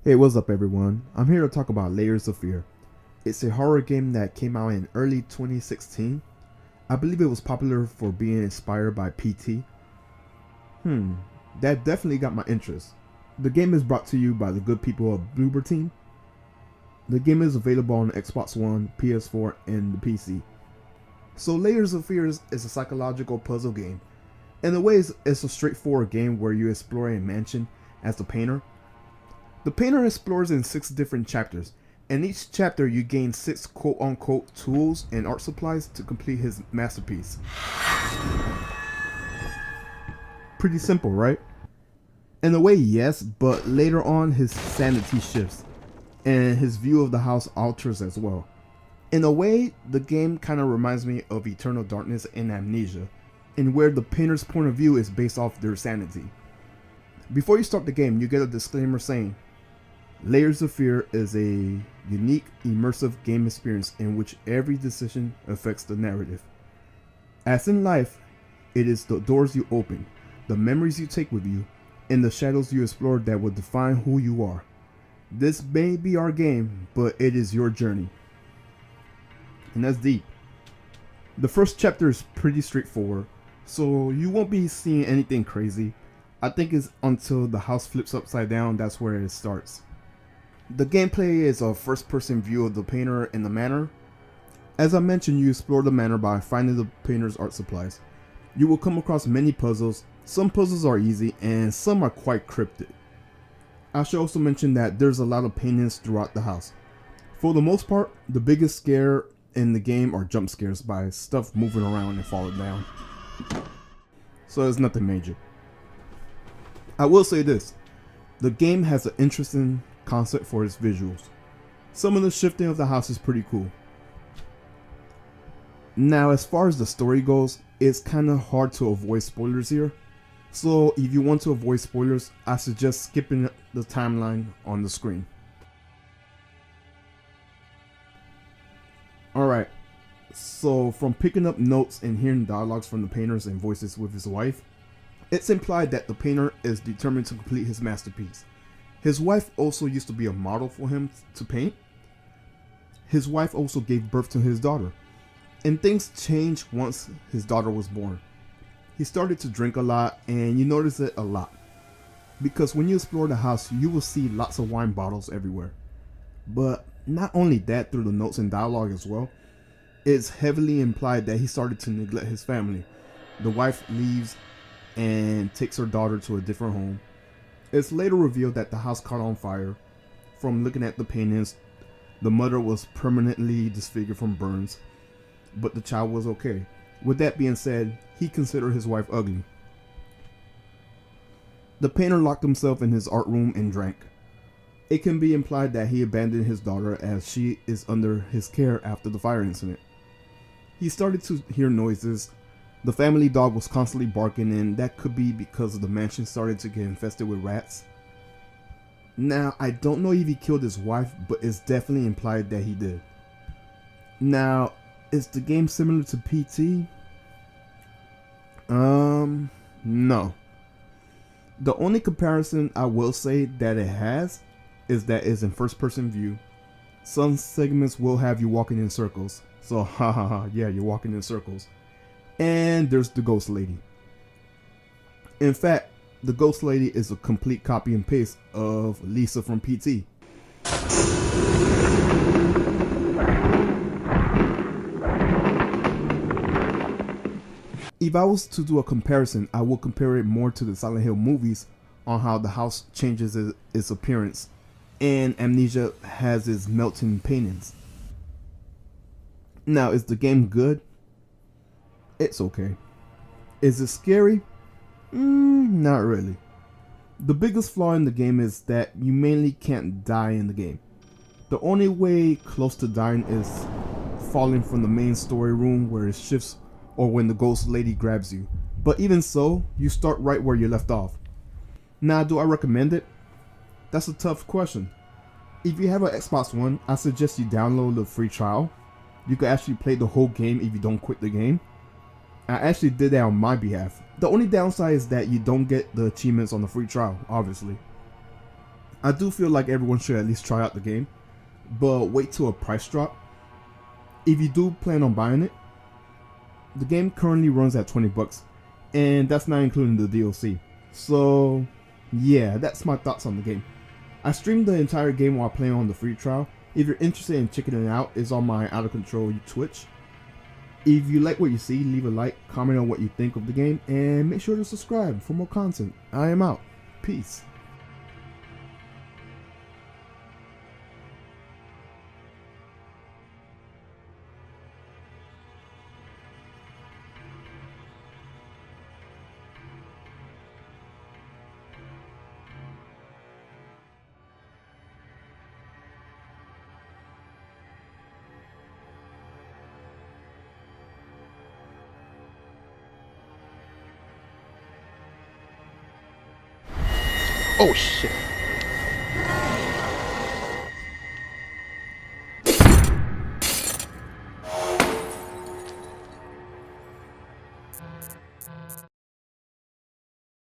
Hey, what's up everyone? I'm here to talk about Layers of Fear. It's a horror game that came out in early 2016. I believe it was popular for being inspired by PT. That definitely got my interest. The game is brought to you by the good people of Bloober Team. The game is available on Xbox One, PS4, and the PC. So Layers of Fear is a psychological puzzle game. In a way, it's a straightforward game where you explore a mansion as the painter. The painter explores in 6 different chapters. In each chapter, you gain 6 quote-unquote tools and art supplies to complete his masterpiece. Pretty simple, right? In a way, yes, but later on his sanity shifts, and his view of the house alters as well. In a way, the game kind of reminds me of Eternal Darkness and Amnesia, in where the painter's point of view is based off their sanity. Before you start the game, you get a disclaimer saying, Layers of Fear is a unique, immersive game experience in which every decision affects the narrative. As in life, it is the doors you open, the memories you take with you, and the shadows you explore that will define who you are. This may be our game, but it is your journey. And that's deep. The first chapter is pretty straightforward, so you won't be seeing anything crazy. I think it's until the house flips upside down that's where it starts. The gameplay is a first-person view of the painter in the manor. As I mentioned, you explore the manor by finding the painter's art supplies. You will come across many puzzles. Some puzzles are easy and some are quite cryptic. I should also mention that there's a lot of paintings throughout the house. For the most part, the biggest scare in the game are jump scares by stuff moving around and falling down. So it's nothing major. I will say this, the game has an interesting concept for its visuals. Some of the shifting of the house is pretty cool. Now as far as the story goes, it's kind of hard to avoid spoilers here. So if you want to avoid spoilers, I suggest skipping the timeline on the screen. Alright, so from picking up notes and hearing dialogues from the painters and voices with his wife, it's implied that the painter is determined to complete his masterpiece. His wife also used to be a model for him to paint. His wife also gave birth to his daughter. And things changed once his daughter was born. He started to drink a lot, and you notice it a lot. Because when you explore the house, you will see lots of wine bottles everywhere. But not only that, through the notes and dialogue as well, it's heavily implied that he started to neglect his family. The wife leaves and takes her daughter to a different home. It's later revealed that the house caught on fire. From looking at the paintings, the mother was permanently disfigured from burns, but the child was okay. With that being said, he considered his wife ugly. The painter locked himself in his art room and drank. It can be implied that he abandoned his daughter as she is under his care after the fire incident. He started to hear noises. The family dog was constantly barking, and that could be because the mansion started to get infested with rats. Now, I don't know if he killed his wife, but it's definitely implied that he did. Now, is the game similar to PT? No. The only comparison I will say that it has is that it's in first person view. Some segments will have you walking in circles. So, yeah, you're walking in circles. And there's the ghost lady. In fact, the ghost lady is a complete copy and paste of Lisa from PT. If I was to do a comparison, I would compare it more to the Silent Hill movies on how the house changes its appearance, and Amnesia has its melting paintings. Now, is the game good? It's okay. Is it scary? Not really. The biggest flaw in the game is that you mainly can't die in the game. The only way close to dying is falling from the main story room where it shifts, or when the ghost lady grabs you. But even so, you start right where you left off. Now, do I recommend it? That's a tough question. If you have an Xbox One, I suggest you download the free trial. You can actually play the whole game if you don't quit the game. I actually did that on my behalf. The only downside is that you don't get the achievements on the free trial, obviously. I do feel like everyone should at least try out the game, but wait till a price drop. If you do plan on buying it, the game currently runs at 20 bucks, and that's not including the DLC. So yeah, that's my thoughts on the game. I streamed the entire game while playing on the free trial. If you're interested in checking it out, it's on my Out of Control Twitch. If you like what you see, leave a like, comment on what you think of the game, and make sure to subscribe for more content. I am out. Peace. Oh shit.